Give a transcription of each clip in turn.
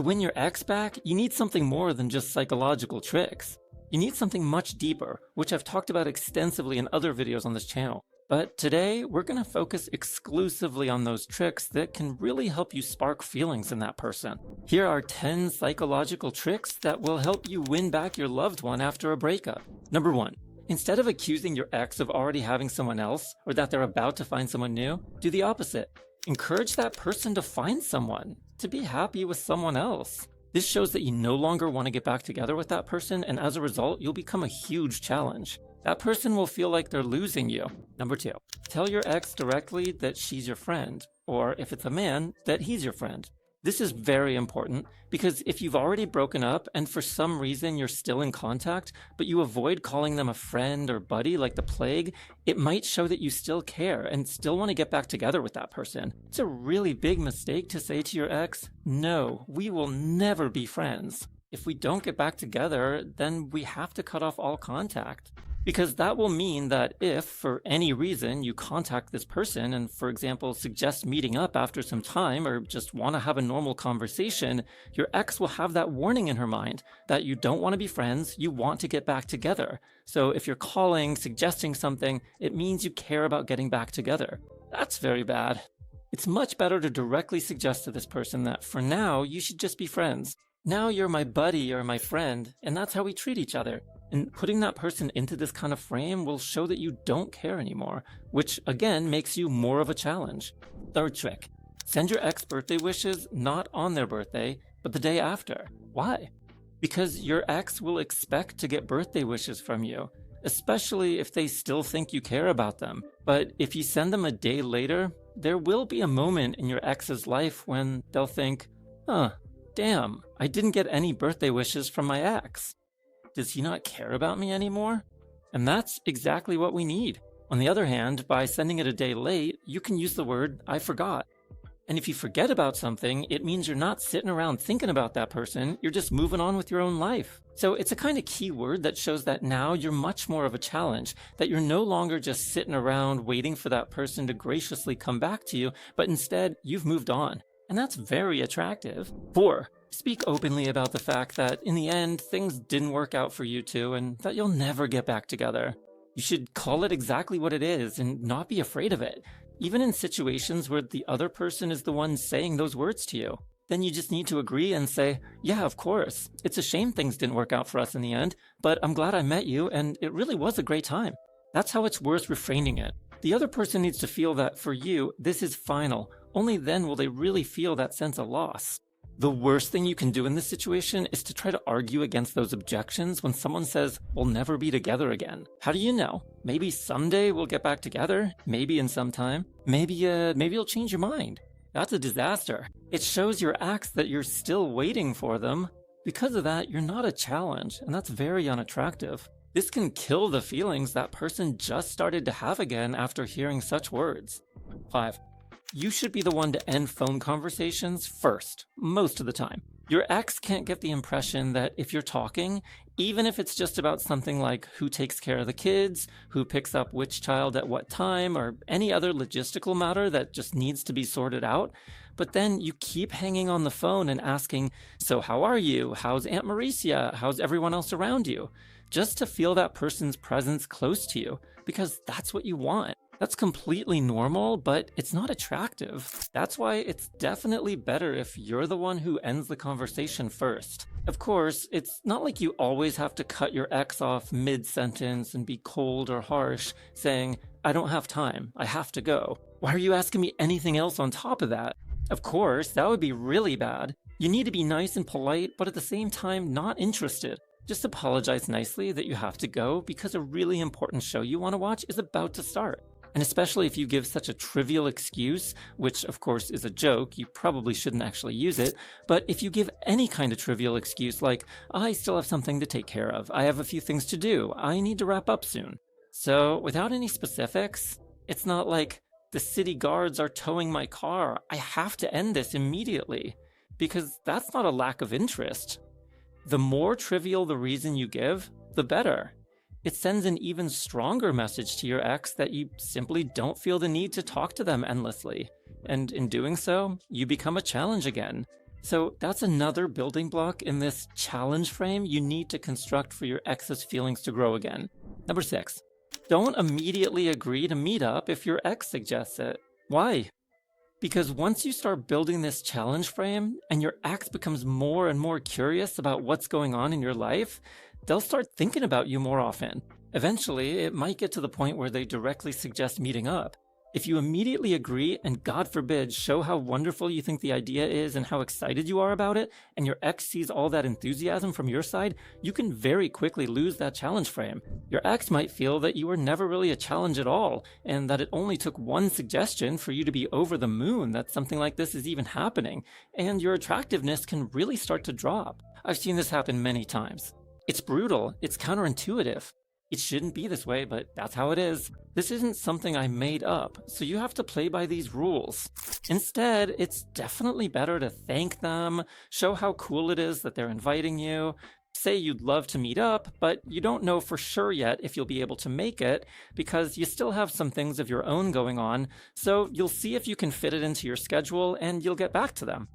To win your ex back, you need something more than just psychological tricks. You need something much deeper, which I've talked about extensively in other videos on this channel. But today, we're going to focus exclusively on those tricks that can really help you spark feelings in that person. Here are 10 psychological tricks that will help you win back your loved one after a breakup. Number 1. Instead of accusing your ex of already having someone else, or that they're about to find someone new, do the opposite. Encourage that person to find someone, to be happy with someone else. This shows that you no longer want to get back together with that person, and as a result, you'll become a huge challenge. That person will feel like they're losing you. Number 2, tell your ex directly that she's your friend, or if it's a man, that he's your friend. This is very important because if you've already broken up and for some reason you're still in contact, but you avoid calling them a friend or buddy like the plague, it might show that you still care and still want to get back together with that person. It's a really big mistake to say to your ex, no, we will never be friends. If we don't get back together, then we have to cut off all contact. Because that will mean that if, for any reason, you contact this person and, for example, suggest meeting up after some time or just want to have a normal conversation, your ex will have that warning in her mind that you don't want to be friends, you want to get back together. So if you're calling, suggesting something, it means you care about getting back together. That's very bad. It's much better to directly suggest to this person that for now, you should just be friends. Now you're my buddy or my friend, and that's how we treat each other. And putting that person into this kind of frame will show that you don't care anymore, which again makes you more of a challenge. Third trick, send your ex birthday wishes not on their birthday, but the day after. Why? Because your ex will expect to get birthday wishes from you, especially if they still think you care about them. But if you send them a day later, there will be a moment in your ex's life when they'll think, damn, I didn't get any birthday wishes from my ex. Does he not care about me anymore? And that's exactly what we need. On the other hand, by sending it a day late, you can use the word, I forgot. And if you forget about something, it means you're not sitting around thinking about that person, you're just moving on with your own life. So it's a kind of key word that shows that now you're much more of a challenge, that you're no longer just sitting around waiting for that person to graciously come back to you, but instead you've moved on. And that's very attractive. 4. Speak openly about the fact that in the end, things didn't work out for you two and that you'll never get back together. You should call it exactly what it is and not be afraid of it, even in situations where the other person is the one saying those words to you. Then you just need to agree and say, yeah, of course, it's a shame things didn't work out for us in the end, but I'm glad I met you and it really was a great time. That's how it's worth reframing it. The other person needs to feel that for you, this is final. Only then will they really feel that sense of loss. The worst thing you can do in this situation is to try to argue against those objections when someone says, we'll never be together again. How do you know? Maybe someday we'll get back together, maybe in some time. Maybe you'll change your mind. That's a disaster. It shows your ex that you're still waiting for them. Because of that, you're not a challenge, and that's very unattractive. This can kill the feelings that person just started to have again after hearing such words. 5. You should be the one to end phone conversations first, most of the time. Your ex can't get the impression that if you're talking, even if it's just about something like who takes care of the kids, who picks up which child at what time, or any other logistical matter that just needs to be sorted out, but then you keep hanging on the phone and asking, so how are you? How's Aunt Mauricia? How's everyone else around you? Just to feel that person's presence close to you, because that's what you want. That's completely normal, but it's not attractive. That's why it's definitely better if you're the one who ends the conversation first. Of course, it's not like you always have to cut your ex off mid-sentence and be cold or harsh, saying, I don't have time, I have to go. Why are you asking me anything else on top of that? Of course, that would be really bad. You need to be nice and polite, but at the same time, not interested. Just apologize nicely that you have to go because a really important show you want to watch is about to start. And especially if you give such a trivial excuse, which of course is a joke, you probably shouldn't actually use it, but if you give any kind of trivial excuse like, I still have something to take care of, I have a few things to do, I need to wrap up soon. So without any specifics, it's not like, the city guards are towing my car, I have to end this immediately, because that's not a lack of interest. The more trivial the reason you give, the better. It sends an even stronger message to your ex that you simply don't feel the need to talk to them endlessly. And in doing so, you become a challenge again. So that's another building block in this challenge frame you need to construct for your ex's feelings to grow again. Number 6, don't immediately agree to meet up if your ex suggests it. Why? Because once you start building this challenge frame and your ex becomes more and more curious about what's going on in your life, they'll start thinking about you more often. Eventually, it might get to the point where they directly suggest meeting up. If you immediately agree and, God forbid, show how wonderful you think the idea is and how excited you are about it, and your ex sees all that enthusiasm from your side, you can very quickly lose that challenge frame. Your ex might feel that you were never really a challenge at all, and that it only took one suggestion for you to be over the moon that something like this is even happening, and your attractiveness can really start to drop. I've seen this happen many times. It's brutal, it's counterintuitive. It shouldn't be this way, but that's how it is. This isn't something I made up, so you have to play by these rules. Instead, it's definitely better to thank them, show how cool it is that they're inviting you, say you'd love to meet up, but you don't know for sure yet if you'll be able to make it because you still have some things of your own going on, so you'll see if you can fit it into your schedule and you'll get back to them.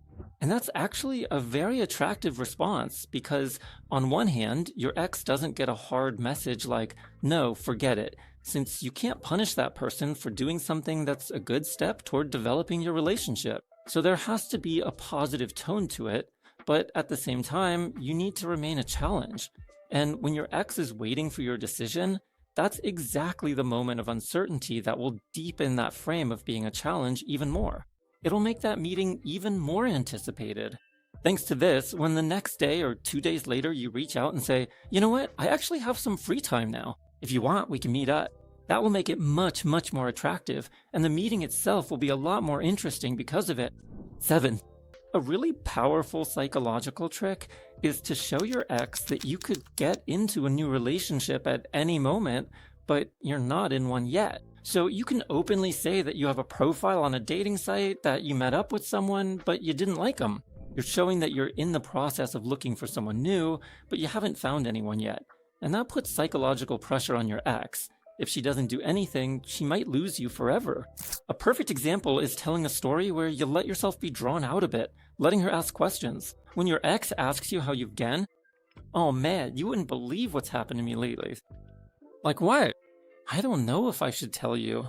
And that's actually a very attractive response because, on one hand, your ex doesn't get a hard message like, no, forget it, since you can't punish that person for doing something that's a good step toward developing your relationship. So there has to be a positive tone to it, but at the same time, you need to remain a challenge. And when your ex is waiting for your decision, that's exactly the moment of uncertainty that will deepen that frame of being a challenge even more. It'll make that meeting even more anticipated. Thanks to this, when the next day or 2 days later you reach out and say, you know what, I actually have some free time now. If you want, we can meet up. That will make it much, much more attractive, and the meeting itself will be a lot more interesting because of it. 7. A really powerful psychological trick is to show your ex that you could get into a new relationship at any moment, but you're not in one yet. So you can openly say that you have a profile on a dating site, that you met up with someone, but you didn't like them. You're showing that you're in the process of looking for someone new, but you haven't found anyone yet. And that puts psychological pressure on your ex. If she doesn't do anything, she might lose you forever. A perfect example is telling a story where you let yourself be drawn out a bit, letting her ask questions. When your ex asks you how you've been, oh man, you wouldn't believe what's happened to me lately. Like what? I don't know if I should tell you.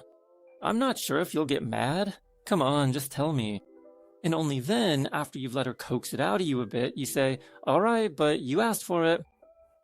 I'm not sure if you'll get mad. Come on, just tell me. And only then, after you've let her coax it out of you a bit, you say, all right, but you asked for it.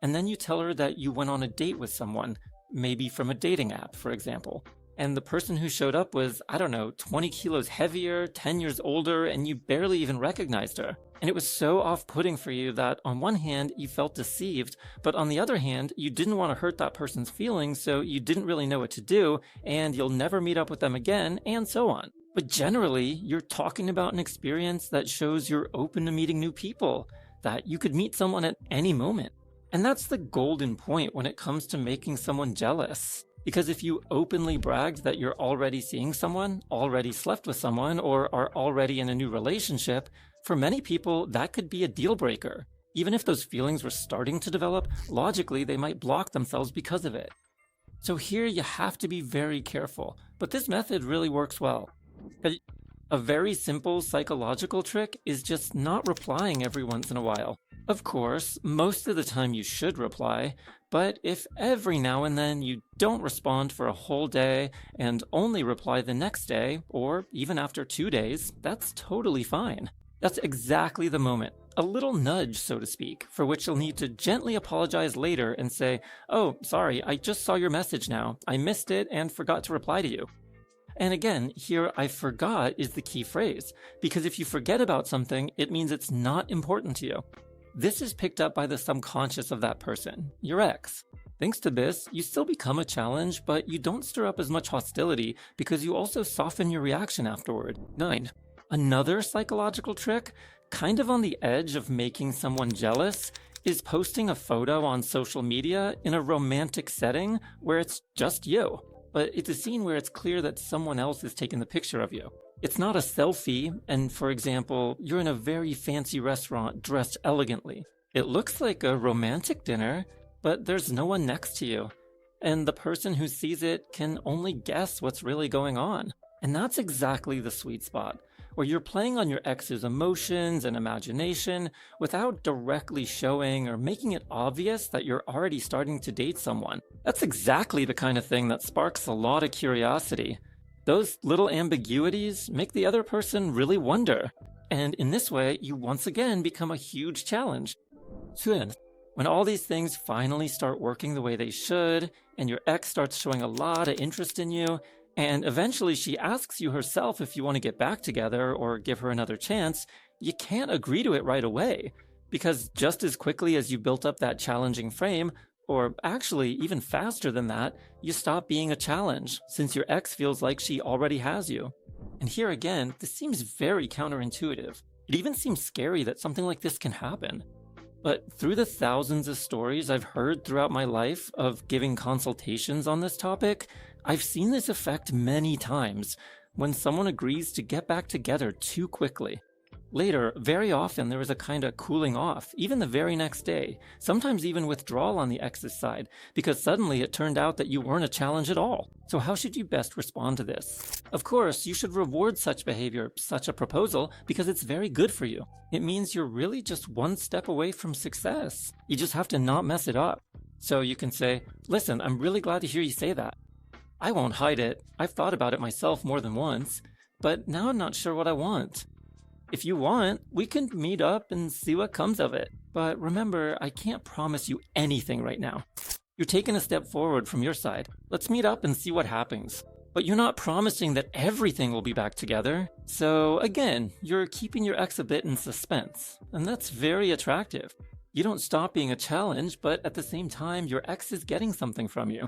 And then you tell her that you went on a date with someone, maybe from a dating app, for example. And the person who showed up was, 20 kilos heavier, 10 years older, and you barely even recognized her. And it was so off-putting for you that on one hand, you felt deceived, but on the other hand, you didn't want to hurt that person's feelings, so you didn't really know what to do, and you'll never meet up with them again, and so on. But generally, you're talking about an experience that shows you're open to meeting new people, that you could meet someone at any moment. And that's the golden point when it comes to making someone jealous. Because if you openly bragged that you're already seeing someone, already slept with someone, or are already in a new relationship, for many people, that could be a deal breaker. Even if those feelings were starting to develop, logically they might block themselves because of it. So here you have to be very careful, but this method really works well. A very simple psychological trick is just not replying every once in a while. Of course, most of the time you should reply, but if every now and then you don't respond for a whole day and only reply the next day, or even after 2 days, that's totally fine. That's exactly the moment, a little nudge, so to speak, for which you'll need to gently apologize later and say, oh, sorry, I just saw your message now. I missed it and forgot to reply to you. And again, here I forgot is the key phrase, because if you forget about something, it means it's not important to you. This is picked up by the subconscious of that person, your ex. Thanks to this, you still become a challenge, but you don't stir up as much hostility because you also soften your reaction afterward. 9. Another psychological trick, kind of on the edge of making someone jealous, is posting a photo on social media in a romantic setting where it's just you. But it's a scene where it's clear that someone else is taking the picture of you. It's not a selfie, and for example, you're in a very fancy restaurant dressed elegantly. It looks like a romantic dinner, but there's no one next to you. And the person who sees it can only guess what's really going on. And that's exactly the sweet spot. where you're playing on your ex's emotions and imagination without directly showing or making it obvious that you're already starting to date someone. That's exactly the kind of thing that sparks a lot of curiosity. Those little ambiguities make the other person really wonder. And in this way, you once again become a huge challenge. Soon, when all these things finally start working the way they should, and your ex starts showing a lot of interest in you, and eventually she asks you herself if you want to get back together or give her another chance, you can't agree to it right away. Because just as quickly as you built up that challenging frame, or actually even faster than that, you stop being a challenge, since your ex feels like she already has you. And here again, this seems very counterintuitive. It even seems scary that something like this can happen. But through the thousands of stories I've heard throughout my life of giving consultations on this topic, I've seen this effect many times when someone agrees to get back together too quickly. Later, very often there is a kind of cooling off, even the very next day, sometimes even withdrawal on the ex's side, because suddenly it turned out that you weren't a challenge at all. So how should you best respond to this? Of course, you should reward such behavior, such a proposal, because it's very good for you. It means you're really just one step away from success. You just have to not mess it up. So you can say, listen, I'm really glad to hear you say that. I won't hide it. I've thought about it myself more than once, but now I'm not sure what I want. If you want, we can meet up and see what comes of it. But remember, I can't promise you anything right now. You're taking a step forward from your side. Let's meet up and see what happens. But you're not promising that everything will be back together. So again, you're keeping your ex a bit in suspense. And that's very attractive. You don't stop being a challenge, but at the same time, your ex is getting something from you.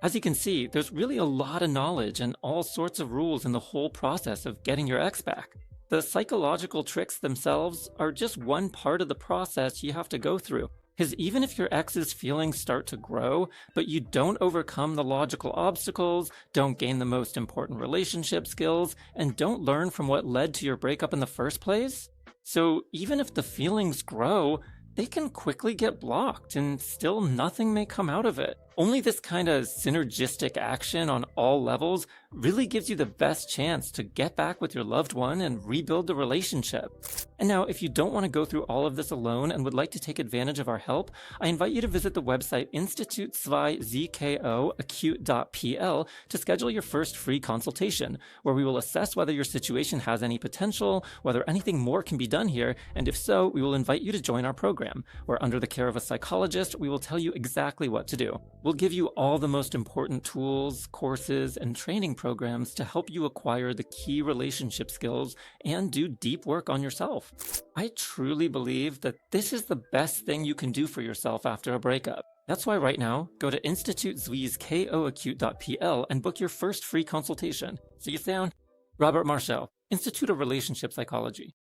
As you can see, there's really a lot of knowledge and all sorts of rules in the whole process of getting your ex back. The psychological tricks themselves are just one part of the process you have to go through. Because even if your ex's feelings start to grow, but you don't overcome the logical obstacles, don't gain the most important relationship skills, and don't learn from what led to your breakup in the first place, so even if the feelings grow, they can quickly get blocked and still nothing may come out of it. Only this kind of synergistic action on all levels really gives you the best chance to get back with your loved one and rebuild the relationship. And now, if you don't want to go through all of this alone and would like to take advantage of our help, I invite you to visit the website institute2zkoacute.pl to schedule your first free consultation, where we will assess whether your situation has any potential, whether anything more can be done here, and if so, we will invite you to join our program, where under the care of a psychologist, we will tell you exactly what to do. We'll give you all the most important tools, courses, and training programs to help you acquire the key relationship skills and do deep work on yourself. I truly believe that this is the best thing you can do for yourself after a breakup. That's why right now, go to institute2zkoacute.pl and book your first free consultation. See you soon. Robert Marshall, Institute of Relationship Psychology.